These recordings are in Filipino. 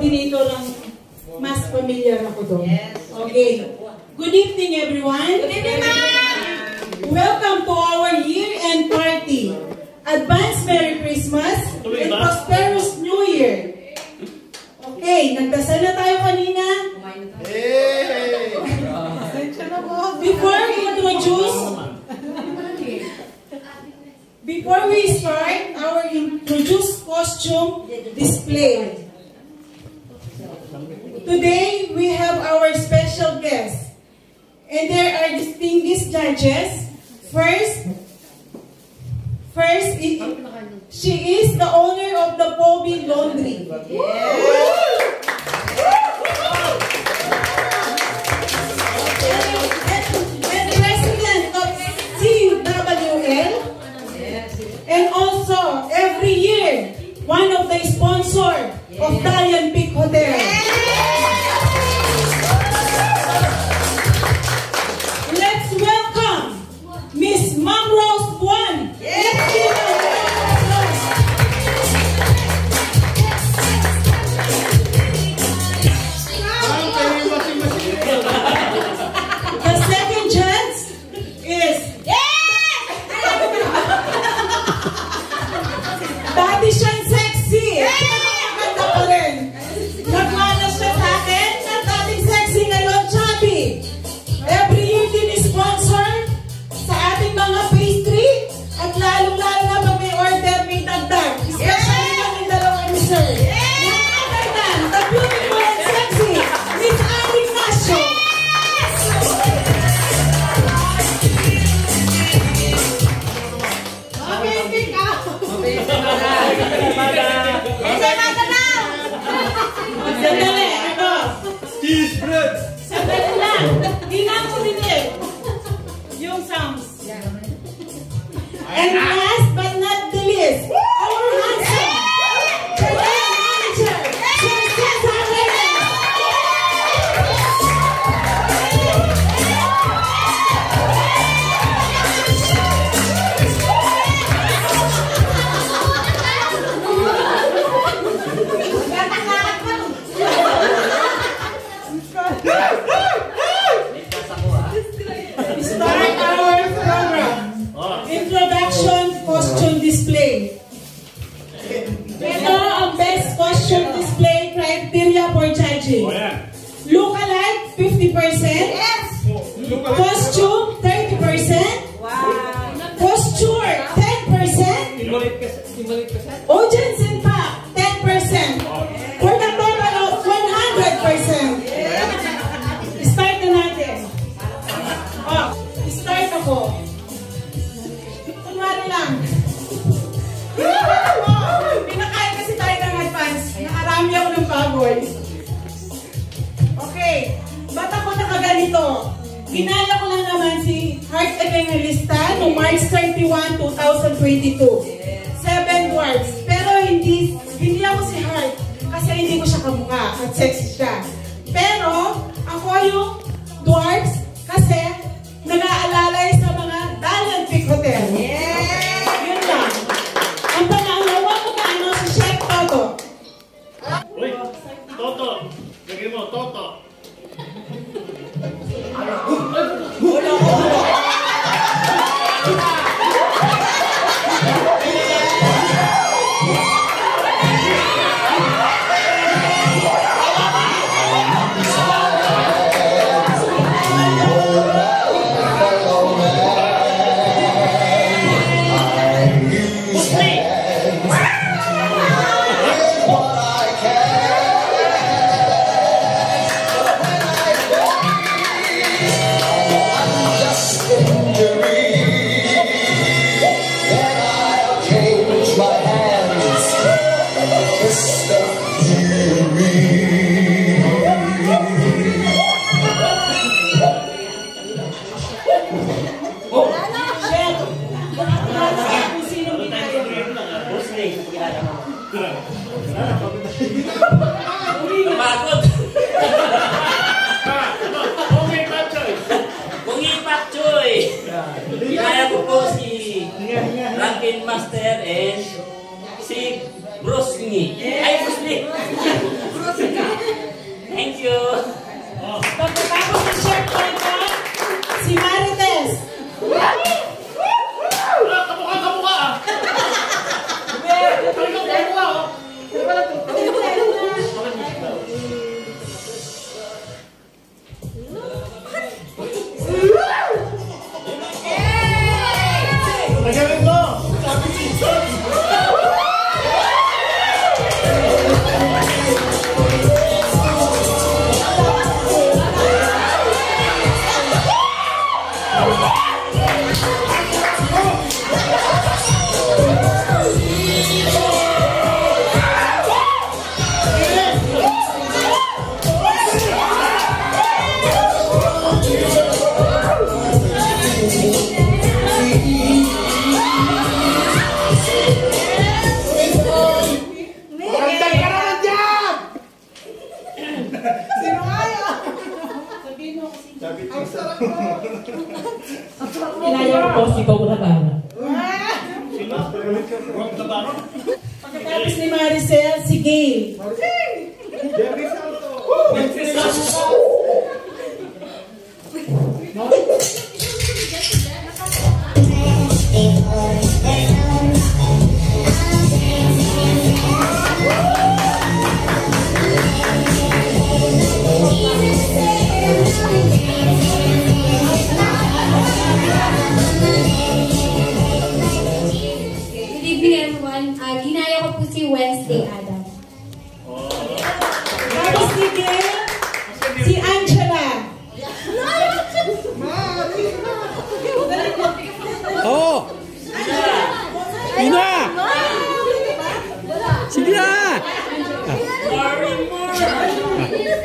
coordinator ng mas familiar ako doon. Yes. Okay. Good evening, everyone. Good evening, ma'am. Welcome to our year-end party. Advance Merry Christmas and prosperous New Year. Okay, nagdasal na tayo kanina. Before we start our introduced costume display. Today we have our special guests, and there are distinguished judges. First, she is the owner of the Poby Laundry. And the resident of CWL. And also, every year, one of the sponsors of Dalian Peak Hotel. Let's welcome Miss Ma'am Rose Buwan. The second judge is Dati siyang sexy. Maganda pa rin. Nagmanas siya sa akin na dating sexy ngayon, chubby. Every year din sponsor sa ating mga pastry at lalong-lalo na pag may order, may dagdag. Especially kami dalawang sir. Nakakaganda, the beautiful and sexy, Miss Annie Ignacio. Okay, pick up. Sandali, ito. Cheese bread. Sandali lang. Tingnan ko din eh. Yung sounds. And last but not the least, our handsome Chilean manager, Sir Cesar Reyes. Start our program. Introduction costume display. Ito ang best costume display criteria for judging. Lookalike 50%. Yes. Costume 30%. Wow. Posture 10%. Audience impact 10%. For the total of 100%. Start na natin. Start ako. Kunwari lang. Pinakain kasi tayo ng advance. Nakarami ako ng baboy. Okay. Ba't ako nakaganito? Ginaya ko lang naman si Heart Evangelista noong March 31, 2022. 7 dwarfs. Pero hindi ako si Heart kasi hindi ko siya kamukha at sexy siya. Pero ako yung dwarfs kasi nag-aalalay sa mga Dalian Peak Hotel. Yun lang. Ang pangalawa ko na si Chef Toto. Uy, Toto. Lagyan mo, Toto. Pagkatapos ng chef Tonto, si Marites. Kamukha ah! Kamukha oh! Magaling mo! Sabi si John! Inaya ko po si Coco Navarro. Sino? Coco Navarro? Pagkatapos ni Maricel, si Gail. Ginaya ko po si Wednesday Adam. Tapos ni Gail, si Angela. Oo! Ina! Sige na!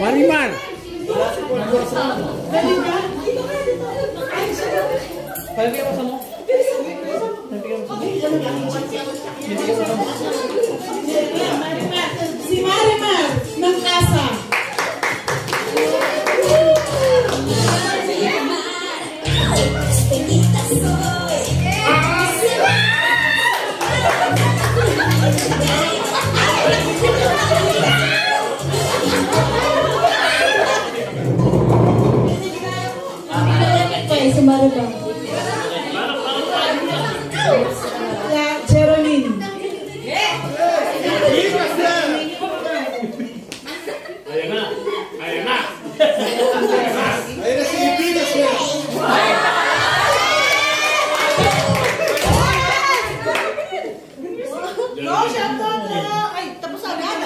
Marimar! Si Marimar ng Casa. Okay, sumarabang. Geraldine. Ayan na! Ayan na! Ayun na si Ibinas na! Ay, tapos agad.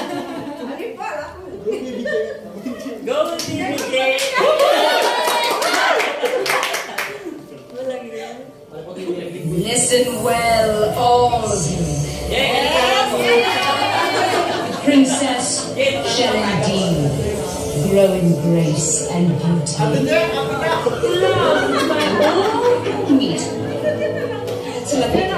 Listen well, all. Princess Geraldine, grow in grace and beauty. Meet. Celebrate.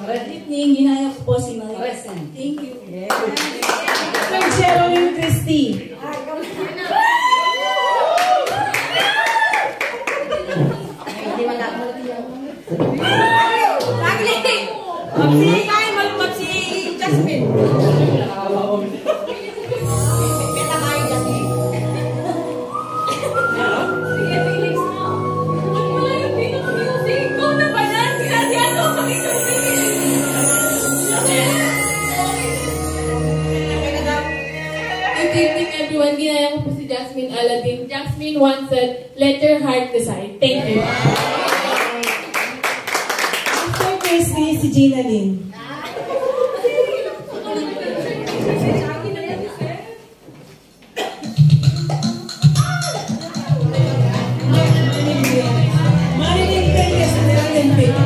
Good evening, ginaya ko po si Maricel. Thank you. Kay Geraldine Christie. Magsi kayo, magsi Jasmine. Kita kayo, Jasmine. Sige, Felix na. Wala yung pinaka-music. Ikaw na ba yan? Sinasya ko kami sa Good evening, everyone. Ginaya ko po si Jasmine Aladdin. Jasmine once said, let your heart decide. Thank you. After Christie, si Gina Lynn. Marilyn Perez, Marilyn Perez.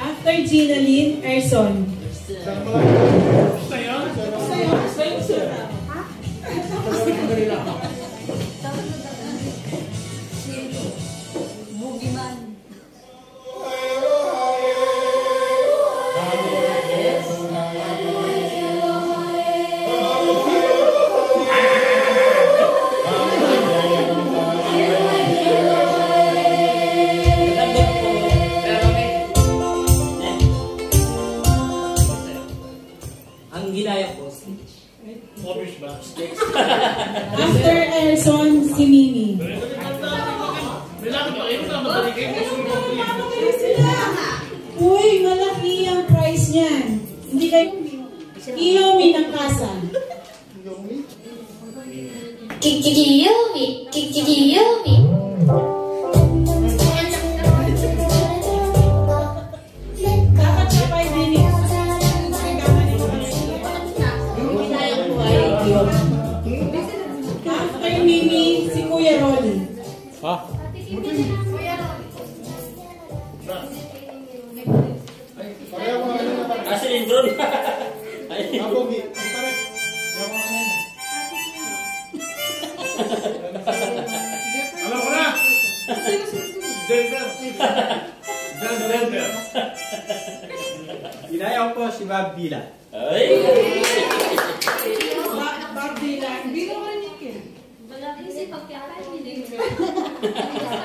After Gina Lynn, Erson. Wish ba? After Erson, si Mimi. May lakad pa kayo na madali kayo. Uy, malaki ang price niyan. Hindi kayo... Iyomi ng kasa. Kikiyomi. Dapat siya 5 minutes. After Mimi, si Kuya Rolly. Ha? Kasi Lindron. Abogi. Alam ko na! Denver. Denver. Inaya ko po si Bob Dylan. Bob Dylan.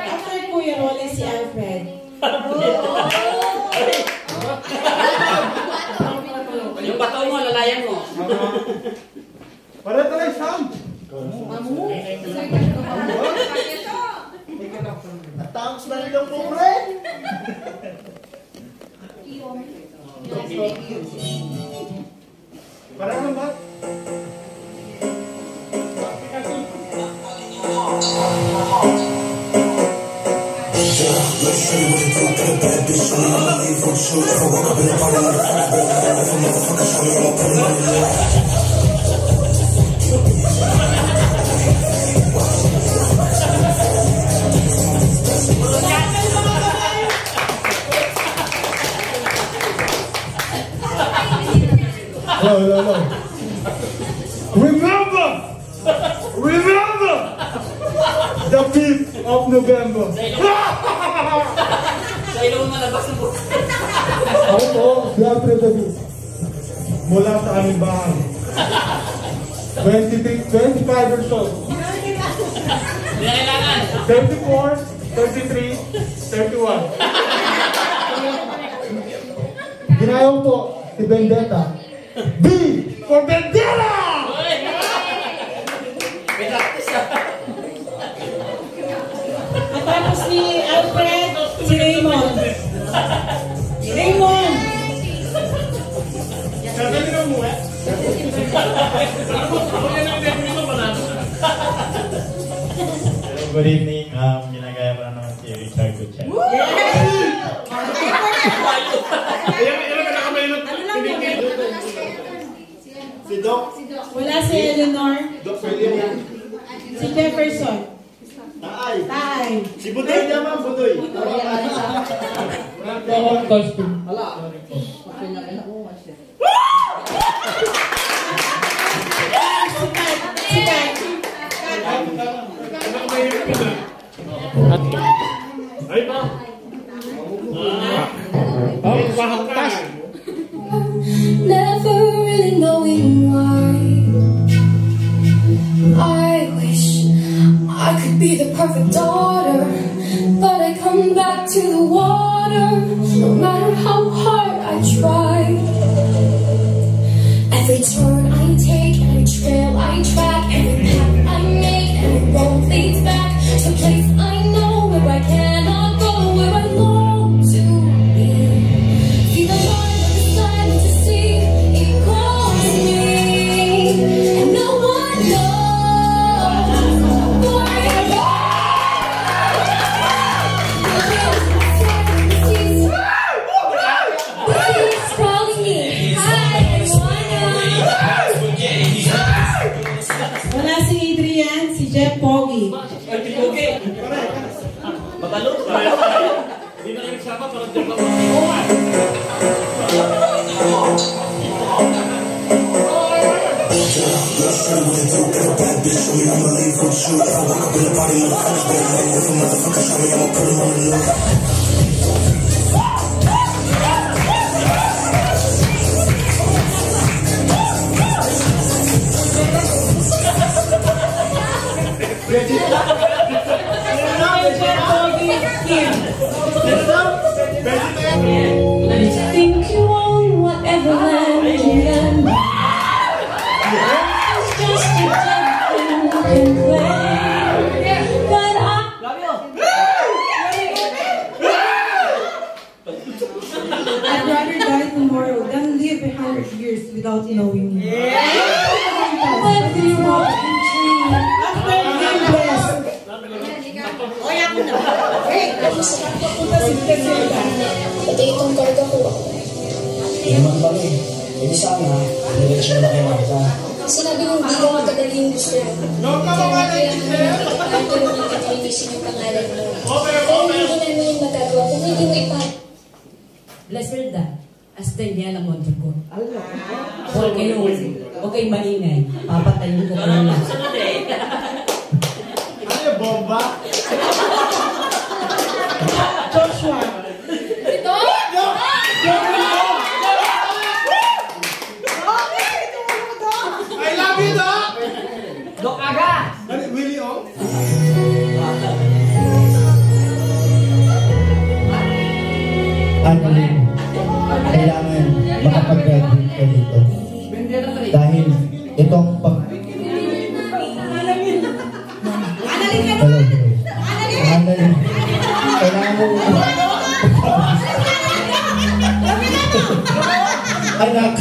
After Kuya Rolly, si Alfred. Yung bato mo, lalayan mo. Para tayo, Sam! Natangos na nilang pobre! Para naman ba? No. Remember the 5th of November. Sa ilaw mo malabas ng buka. Ako po, si Alfred David. Mula sa aming bahay. 25 years old. Hindi na kailangan. 34, 33, 31. Ginayaw po si Vendetta. B for Vendetta! May practice ka. At tapos ni Alfred, si Raymond. Raymond! Sabi nyo mo eh. Ako yan ang demo nito, manalo. Good evening. Ginagaya pa naman si Richard Gutierrez. Ayan ang nakamayot. Si Doc. Wala si Eleanor. Doc William. Si Jefferson. Taay. Tay. Si Budoy naman, Budoy. Si Kat. Ay ba? Pahangkas. Never really knowing why. I wish I could be the perfect daughter, but I come back to the water, no matter how hard I try. Every turn I take, every trail I track, every path I make, every road leads back to a place I know where I cannot go, where I long to be. See the line of the sun to see, it calls me, and no one knows why I go. He's calling me, hi, Wala si Adrian, si Jeff Pogi. Okay. Mabalot. Hindi na kayo nagsama, parang dyan lang. Jeff Pogi, Kim. think you own whatever land you land. After Nameless. Oy, ako na. Wait, papunta si Griselda. Ito itong karga ko. Hindi naman kami. Hindi sana, nililitsyon na kayo Marta. Sinabi mong di ko magkadali yung gusto mo. Kaya naman tulungan kita linisin yung pangalan mo. Pero hindi ko namin yung magagawa kung hindi mo ipat. Griselda, hasta niya lang mo ko. Huwag kayong maingay. Papatayin ko kayo lang. Ano bomba? Joshua. Ito? I love you, Doc! Dok aga! Ano, Willie, oh? Ano rin, kailangan makapag-graduate ka dito. Dahil itong pag... Hello. Analin. Kailangan mo... Anak.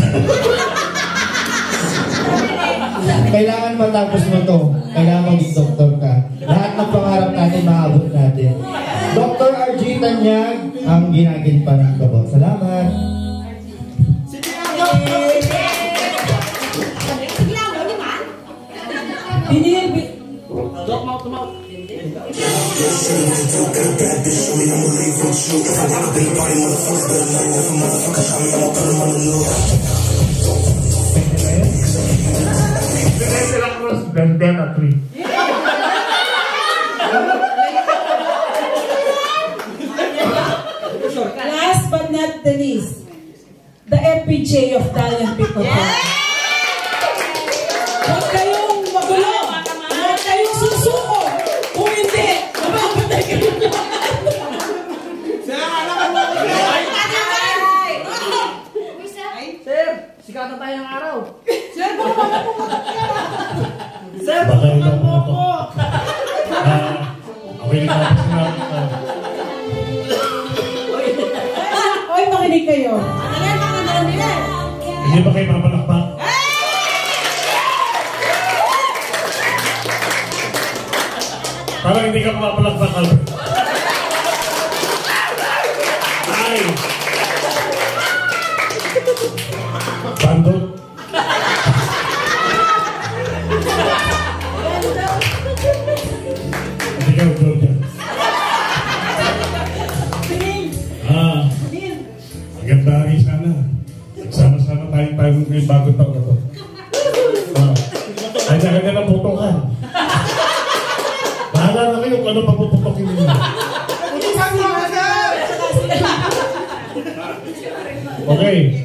Kailangan matapos mo to. Kailangan maging doktor ka. Lahat ng pangarap natin, maabot natin. Dr. RG Tanyag, ang ginagampanan ko po. Salamat. Dok, mouth to mouth. Vendetta 3. Last but not the least, the FPJ of Dalian People. Huwag kayong magulo. Huwag kayong susuko. Kung hindi, mapapatay kayo. Sir, sikatan tayo ng araw. Sir, baka pumunta ka. Sir, Baka ikaw mo ako. Okay na ako sinabi ka. Oy, makinig kayo. Hindi ba kayo mapalakpak? Parang hindi ka mapalakpak, Albert. Ay! Bandot. Ikaw, Georgia. Maganda rin sana. Nagsama-sama tayo ng bagong taon na to. Ay, kanya ng putokan. Bahala na kayo kung ano papuputokin ninyo. Okay.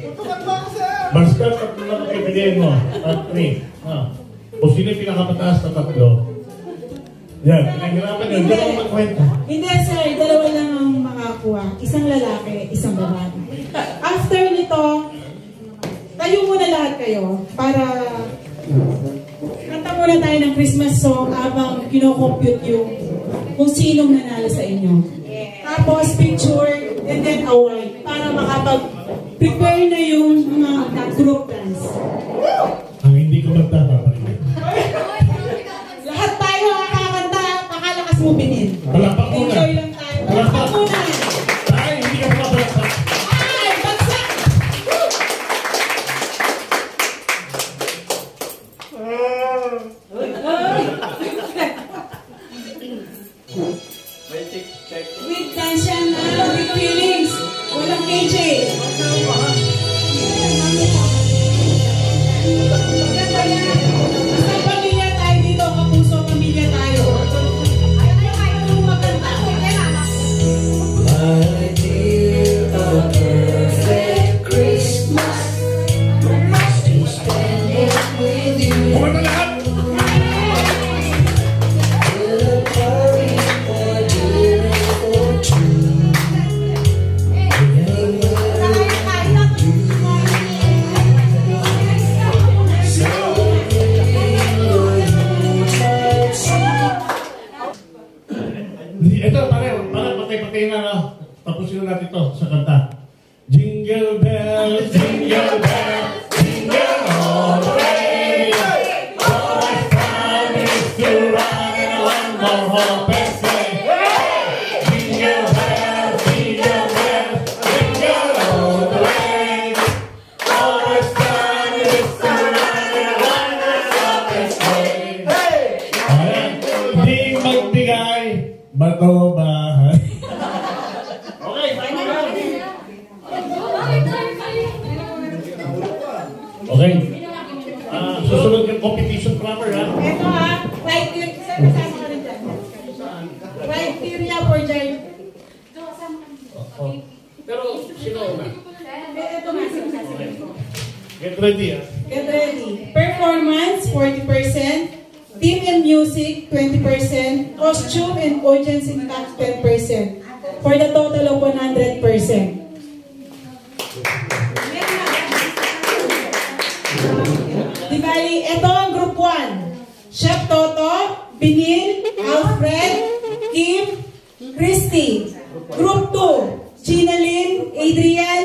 Basta tatlo lang ang kaibigan mo. At 3. O sino yung pinakamataas na tatlo? Yan, pinaghirapan nyo. Hindi ako magkwenta. Hindi, sir. Dalawa lang ang makakuha. Isang lalaki, isang babae. After nito, tayo muna lahat kayo para kanta muna tayo ng Christmas song habang kino-compute yung kung sinong nanalo sa inyo. Tapos picture and then award para makapag-prepare na yung mga group dance. Ang hindi ko magtataparinig. Lahat tayo kakanta, pakalakas mo binin. Palakpak muna. Enjoy lang tayo. Palakpak. Palakpak muna. Ay, hindi ka mapalakpak. Ay, bagsak! With tension na, with feelings. Walang KJ. Basta pamilya tayo dito, kapuso, pamilya tayo. Ayaw maganda. My dear, a perfect Christmas. To spend it with you. Buwan na lahat! With a party for dinner for two. Ito, parang patay-patay na. Tapusin na natin ito sa kanta. Jingle bell, jingle bell, jingle all the way. Como pese. Jingle bells, jingle all the way. Always fun is di magbigay, bato bahay. Okay, okay. Susunod yung competition proper, ha? Ito ha, criteria for giant. Pero, sino na? Ito nga, Get ready, ha? get ready. Performance, 40%. Team and music, 20%. Costume and audience impact, 10%. For the total of 100%. Di bali, ito ang group 1. Chef Toto, Binil, Alfred, Kim, Christy. Group 2, Ginalyn, Adrian,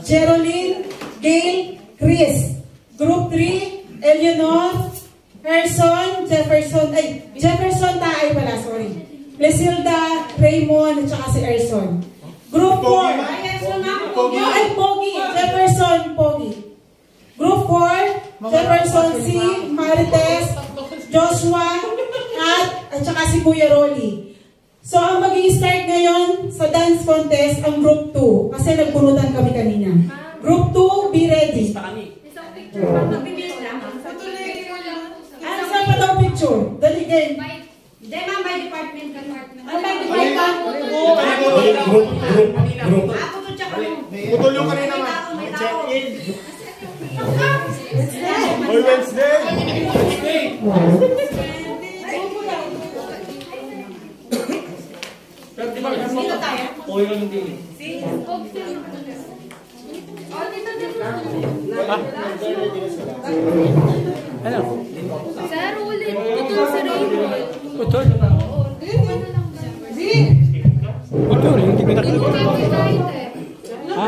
Geraldine, Gail, Chris. Group 3, Eleanor, Gerson, Jefferson Taay pala, sorry. Lesilda, Raymond, at saka si Erson. Group 4, Pogi, Jefferson, Pogi. Group 4, Jefferson C, Marites, Joshua, at saka si Kuya Rolly. So, ang mag-i-start ngayon sa dance contest ang Group 2 kasi nagpunutan kami kanina. Group 2, be ready. Ano saan pa daw picture? Dali game. Hindi ma'am, by department. Ano by department? Group. Ako to tsaka mo. Putol yung kanina ma'am. May check-in. Hoy, Wednesday! Pero di ba, Sino tayo? okay lang yung dili. Ano? Sir, ulit. Putol si Raymond. Putol? Di! Putol, hindi ko Hindi ko nakita. kayo kahit eh. Ha?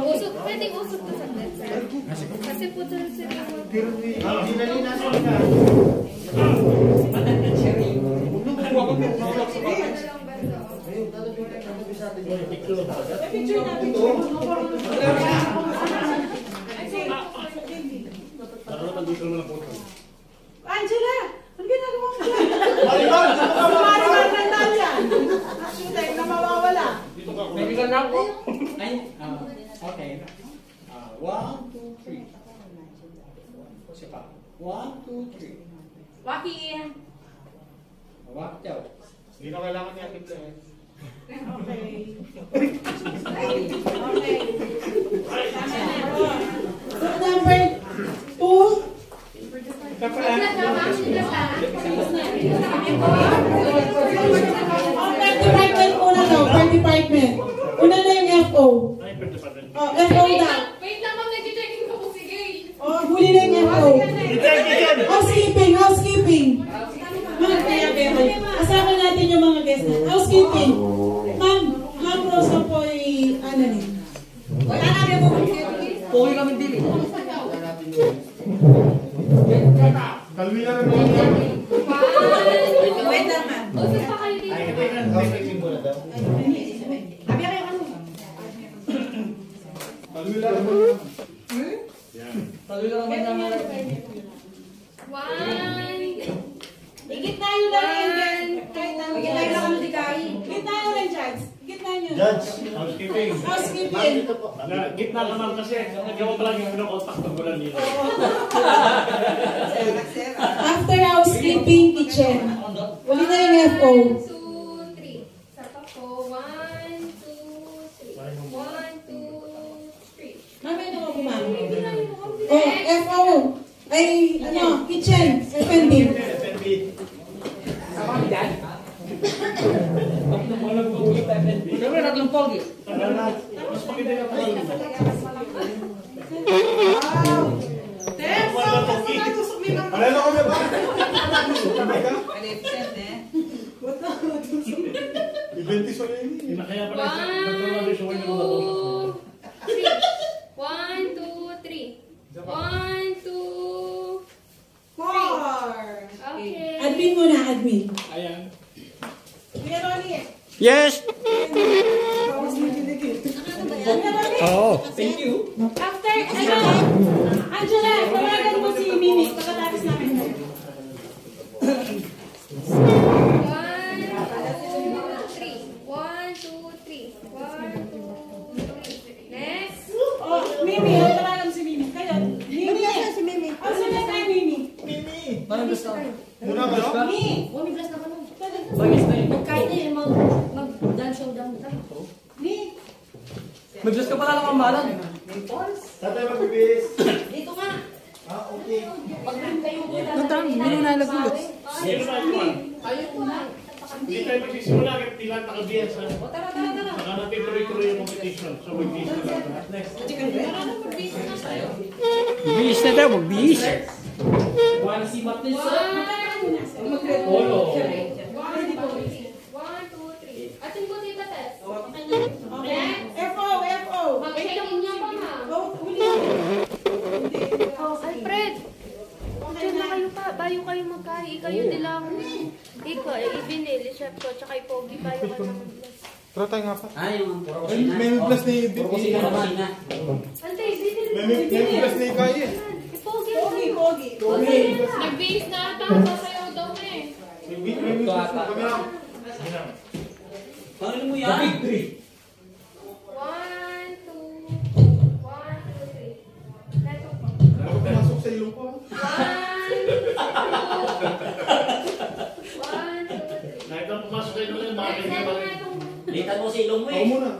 Usok, pwedeng usok to sa net, sir. Kasi putol si Raymond. Picture natin. Angela! Ano ginagawa mo dyan? Mariman ng talyan! Shooting na mawawala. Medical na ako. Okay. 1, 2, 3. Siapa? 1, 2, 3. Waki. Wak daw. Hindi na kailangan niya ating plan. Okay. Group number 2. Per department muna daw, per department. Una na yung FO. FO daw. Wait lang, ma'am. Nag-checking ko po si Gay. Huli na yung FO. Housekeeping. Ma'am, kasama natin yung mga guests na. Housekeeping. Ma'am Rosa po ay ano rin. Wala na rin mo. Okay kami dili. Kalwi na rin mo. Wait lang ma'am. Usok pa kayo dito. Sabi kayo ano? Kalwi na rin mo. Tuloy lang naman naman. Igit na yung lang yung Bigyan tayo lang kami di kain. Igit na yung lang, Judge. Igit na nyo. Housekeeping. Housekeeping. Gitna naman kasi. Nagawa pa lang yung contact ng bulan nila. After housekeeping, kitchen. Huli na yung FO. 1, 2, 3. Sapa po. 1, 2, 3. 1, 2, 3. Mami, ano ka bumang? FO. Ay, ano, kitchen. F&B. Siyempre, tatlong pogi. Mas maganda yung bulan. Alala ko na ba? Kamay ka? Ibenti sa rin. Kaya pala siya. Nagkaroon siya yung 1, 2, 3. 1, 2, 3. 4. Okay. Ano Admin muna, admin. Ayan. Kuya Ronnie. Yes! Oo. Thank you. After, Angela, tawagan mo si Mimi. Pagkatapos namin. 1, 2, 3. 1, 2, 3. Next. Oh, Mimi, tawagan mo si Mimi. Kayo, Mimi. Si Mimi. Oh, sila tayo, Mimi. Parang gusto. Muna ba? Mimi. Bumiblas na ka nun. Bagis na yun. Kahit na yun, mag-dance show down tayo. Mimi. Mag-just ka pala lang ang malan. Tatay magbibis. Dito nga. Ah, okay. Pag-ring kayo ko lang. Natang, minunalagulot. Hindi tayo magsisimula kahit di lahat nakabiyas. O, tara. Saka natin tuloy-tuloy yung competition. So, mag-bis na lang. Next. Bihis na daw, magbihis. Wala si Matis. Polo. 1, 2, 3. Atin po dito, Tess. Okay. FO. Mag-check-in niya pa, ma. Oh, huli ako. Alfred! Diyan na kayo pa. Bayo kayo magkahi. Kayo nilang. Ikaw, ibinili, chef ko. Tsaka ipogi. Bayo ka naman. Tara tayo nga pa. Yung May plus na yung Ante, ibinili. May plus na yung kaya eh. Ipogi. Pogi. Nag-base na ata. Sasayaw daw na eh. May plus na kami lang. Paano mo yan? Big 3. 1, 2, 3. Neto po. Ako pumasok sa ilong ko. 1, 2, 3. Nakita mo pumasok kayo nung yung mga kanya. Litan mo si ilong mo Ako eh. muna.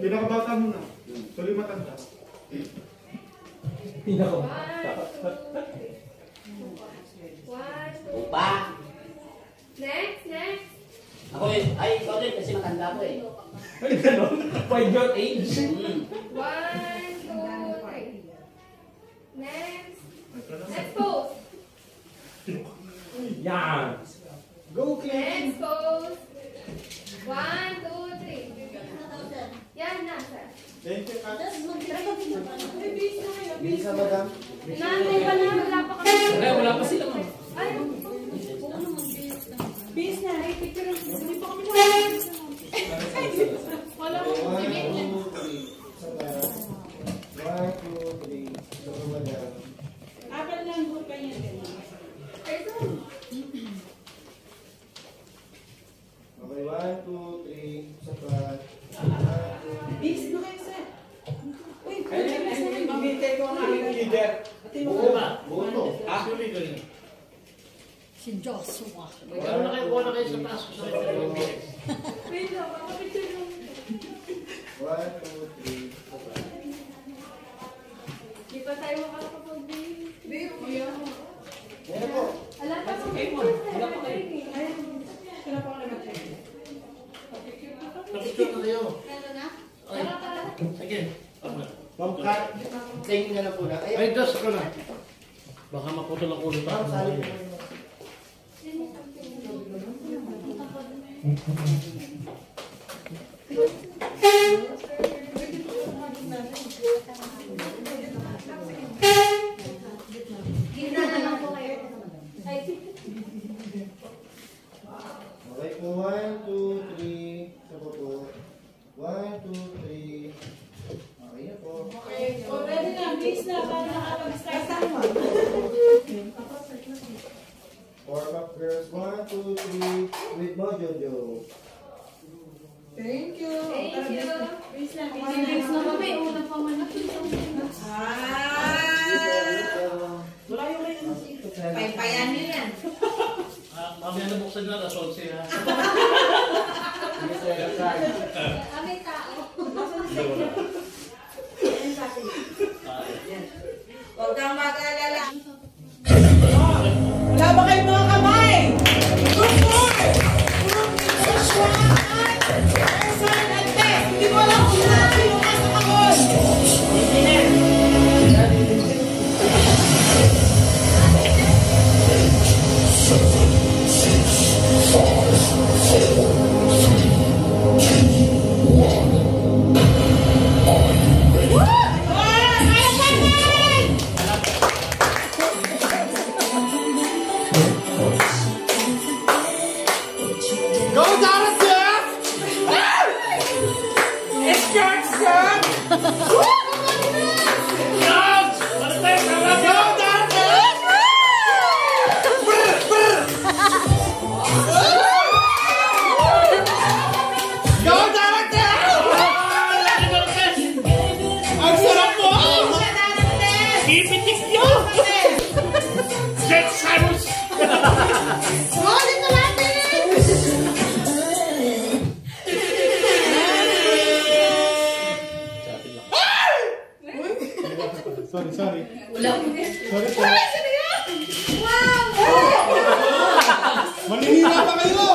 Pinakabata muna. Tuloy matanda. 1, 2, 3. 1, 2. Pa. Next. Ako eh. Ay, ikaw din kasi matanda ko eh. Ay, gano'n? By your age? 1, 2, 3. Next pose. Yan. Go, Clay! Next pose. 1, 2, 3. Yan na, sir. Thank you, Kat. Bilis Bisa, madam. Nanay pa na, wala pa kami. Wala pa sila mo. Ay, Bilis na. ay, picture. Hindi pa kami wala mo. 1, Sige. 2, 3. Sabay. 1, 2, 3. Sabay, madam. Apat lang po kayo. Okay, 1, 2, 3. Sabay. 1, 2, 3. Bilis na kayo, sir. Uy, Mamintay ko ang aming leader. Buo ba? Buo to. Actually, Si Joshua. Kuha na kayo sa taas ko sa yung BX. Wait lang, makapicture lang. 1, 2, 3. Sabay. Di pa tayo makakapag-base. Ano po? Ala pa sa Wala pa kayo. Sila po ako naman. Napicture na kayo. Ano na? Okay. Tara. Sige. Ma'am Kat, thank you na lang po na. Ay, dust ko na. Baka maputol ang ulo Ma'am, sali tayo. po kayo. Gina na lang po kayo. Ay, Okay po, 1, 2, 3. Sabo po. 1, 2, 3. Okay na po. Okay, so ready na. Bilis na para nakapag-start tayo. Warm up girls, 1, 2, 3. With Mo Jojo. Thank you. thank you. Bilis na. Bilis na kami. Una pa man. Wala yung may ano. Paypayan niyo yan. Mamaya nabuksan na, nasol siya. Kami tao. Huwag kang mag-alala. Wala ba kayong mga kamay? Good boy! Joshua at Ersan at Tess. Hindi ko alam kung saan yung nasa kahon. Sulit na natin! Sorry. Wala ko. Sorry po. Maninira pa kayo!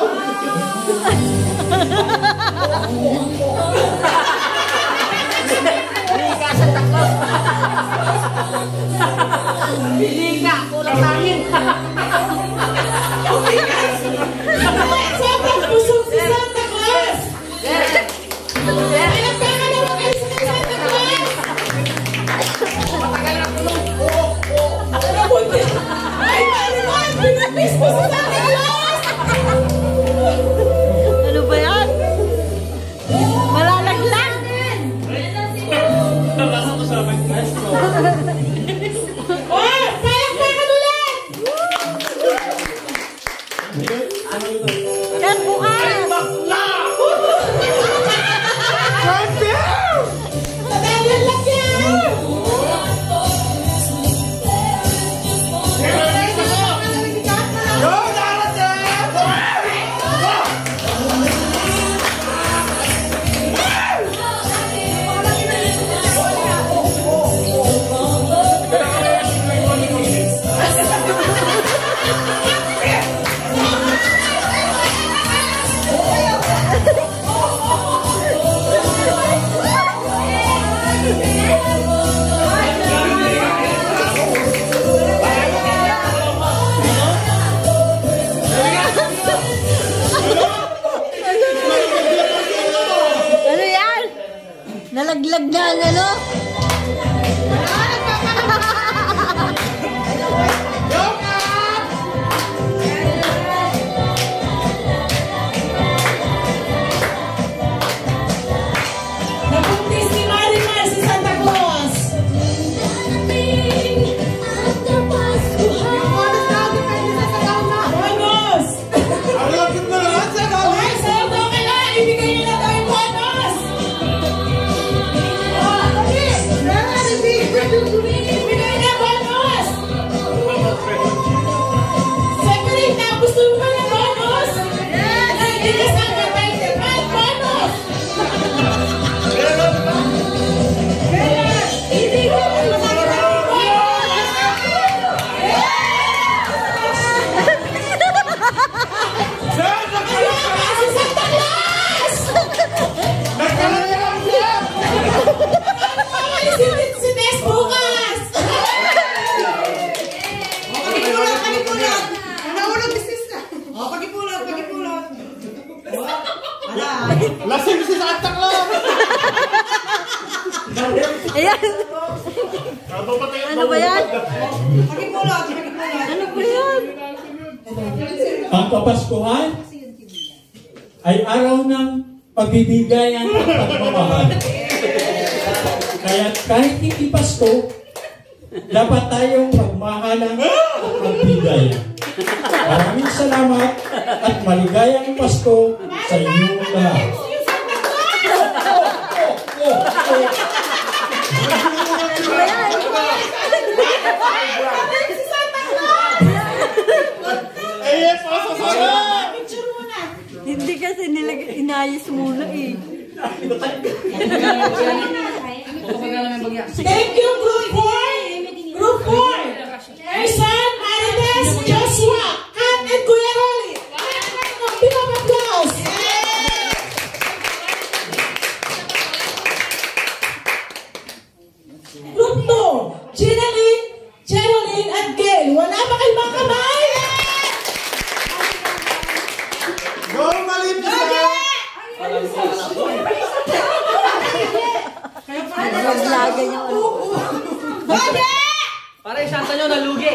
Biliga, kulang tangin. Sobrang busog si Santa Claus! Pinagpakan naman kayo sa Santa Claus! Matagal na tulog. Ay, Mariman! Pinagpis mo si Santa Claus! Ano ba yan? Malalaglag. Oh! Palakpakan ulit! Yan bukas. Madalian lang yan! Ano yan? Nalaglag na ang ano? Nabuntis ni Marimar si Santa Claus! Bonus! Ay, sa'yo daw kaya! Ibigay niyo na daw yung bonus! Ibigay na bonus! Separate na! Gusto mo ba ng bonus? Hindi na sa kapatid! Bonus! Si Tess bukas! Lasing si Santa Claus! Ayan. Ano ba yan? Ano ba yan? Ang Kapaskuhan ay araw ng pagbibigayan at pagmamahal. Kaya kahit hindi Pasko, dapat tayong magmahalan at magbigayan. Maraming salamat at maligayang Pasko sa inyong lahat. Hindi kasi inayos muna eh. Thank you, Group 4! Group 4! Ersan, Marites, Joshua, Kat, and Kuya Rolly! Big up applause! Group 2, Geraldine at Gail. Wala pa kayo mga kamay? Go, Malipis! Naglaga niya. Para yung Santa nyo nalugi.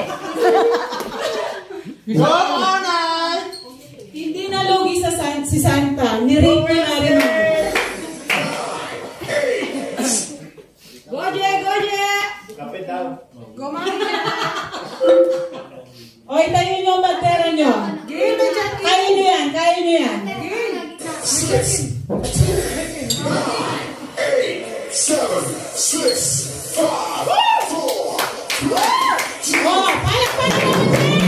Go, Monay! Hindi nalugi si Santa. Ni-rape niya na rin. Goje! Kapit daw. Okay, tayo nyo ang magpera nyo. Kaya nyo yan, kaya nyo yan. 6, 2, 9, 8, 7, 6, 5, 4, 3, 2, Oh, palakpakan naman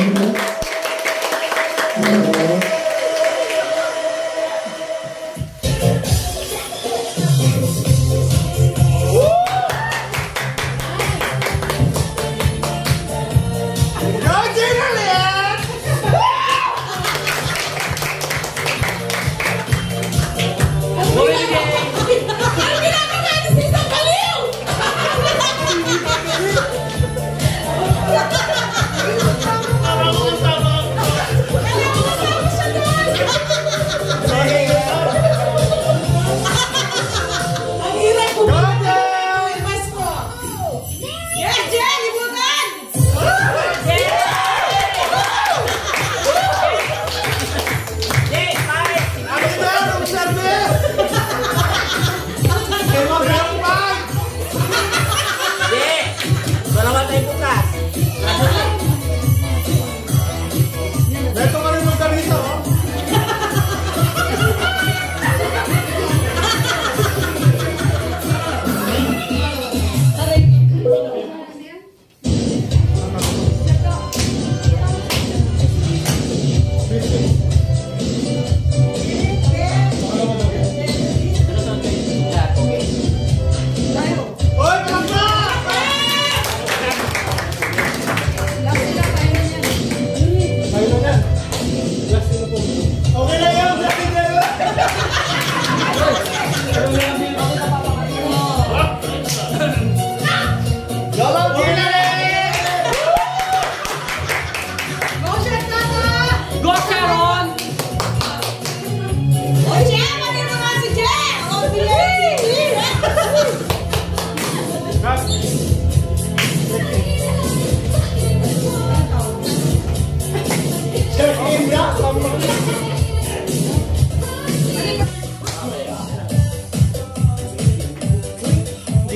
Hindi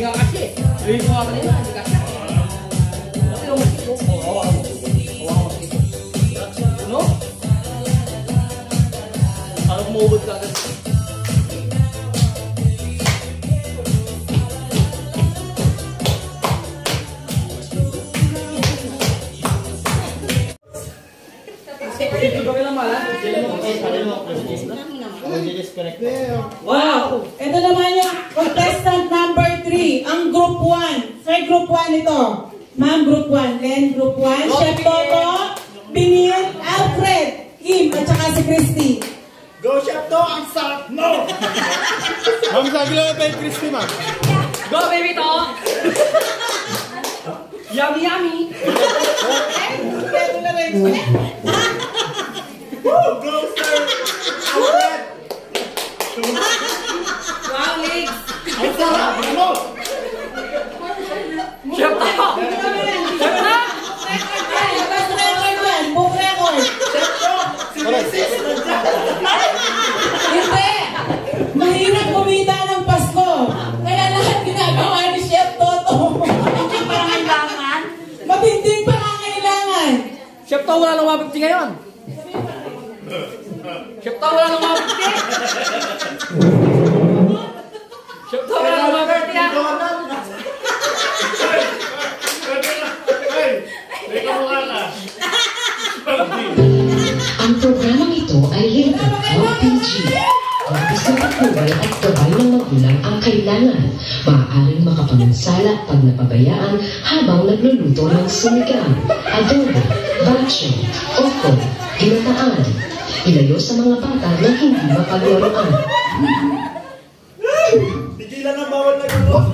nga kasi. Hindi ko nga kanina. Hindi kasi. Ano? Parang kumubod ka agad. Wow! Ito naman yung contestant number 3, ang group 1. Sir, group 1 ito. Ma'am, group 1. Len, group 1. Chef Toto, Binil, Alfred, Kim, at saka si Christy. Go, Chef To! Ang sarap mo! Ma'am, sabi lang tayo, Christy, ma'am. Go, baby to! Yummy, yummy! Ito na rin. Go, sir! Alfred! Wow, legs! Ang sarap mo! Chef to! Chef to! Best record yan. Book record. Chef To! Sinisis na dyan! Hindi! Mahirap kumita ng Pasko. Kaya lahat ginagawa ni Chef Toto. Matinding pangangailangan. Matinding pangangailangan. Chef to, wala nang 150 ngayon. Chef to, wala nang 150. Chef to, wala nang 150 yan. Ang programang ito ay libre o PG. Kung gusto magbuhay at gabay ng magulang ang kailangan, maaaring makapamansala pag napabayaan habang nagluluto ng sinigang, adobo, bacho, oko, ginataan. Ilayo sa mga bata na hindi mapaglaruan. Tigilan ang bawal na gano'n.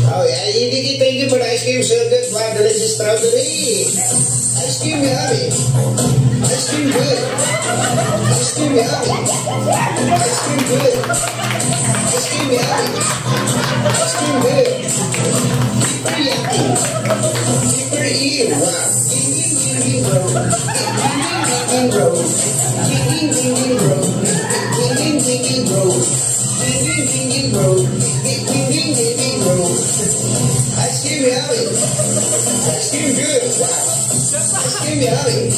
Oh, yeah, thank you for the ice cream, so good. Wow, delicious strawberry. Ice cream, yummy. Ice cream, good. Ice cream, yummy. Ice cream, good. Ice cream, yummy. Ice cream, good. Super yummy. Super ew. Wow. Ding, ding, ding, ding, bro. Ding, ding, ding, ding, bro. Ding, ding, ding, ding, bro. Ding, ding, ding, ding, bro. Ding, ding, ding, ding, ding, bro. Ice cream, yummy. Ice cream, good. Wow. Ice cream, yummy.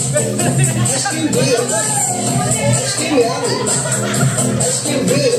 Ice cream, good. Ice cream, yummy. Ice cream, good.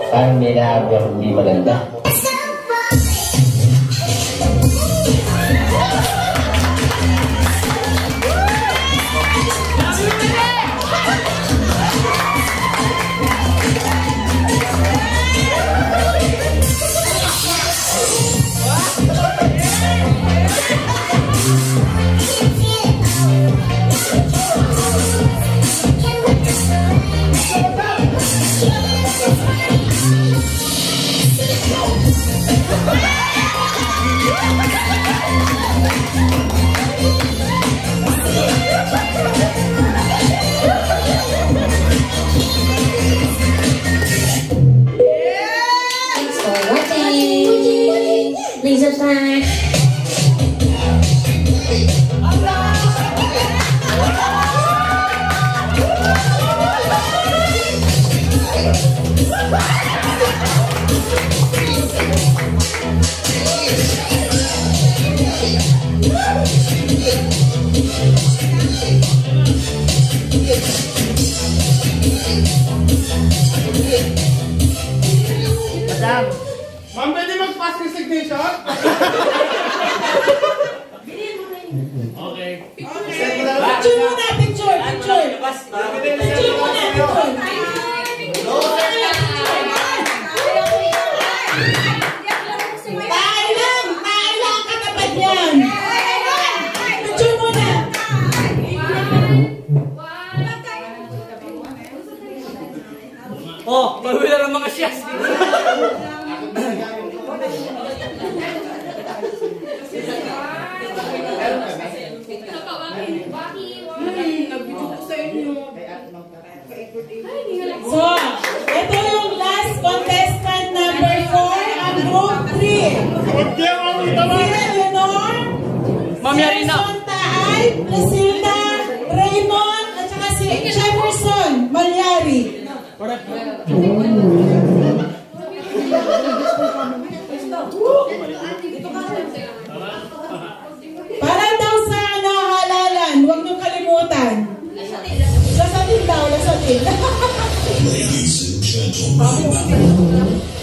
Parang may naabi hindi maganda. Pass. Picture mo na, picture. Tailang katapat yan. Picture mo na. Oh, pabila ng mga siyas. So, ito yung last contestant number 4, ang group 3. Sila Leonor, Serson Taay, Plasilda, Raymond, at saka si Jefferson Malyari. Para daw sa halalan, huwag niyong kalimutan. Lasatin daw, lasatin. Ladies and gentlemen.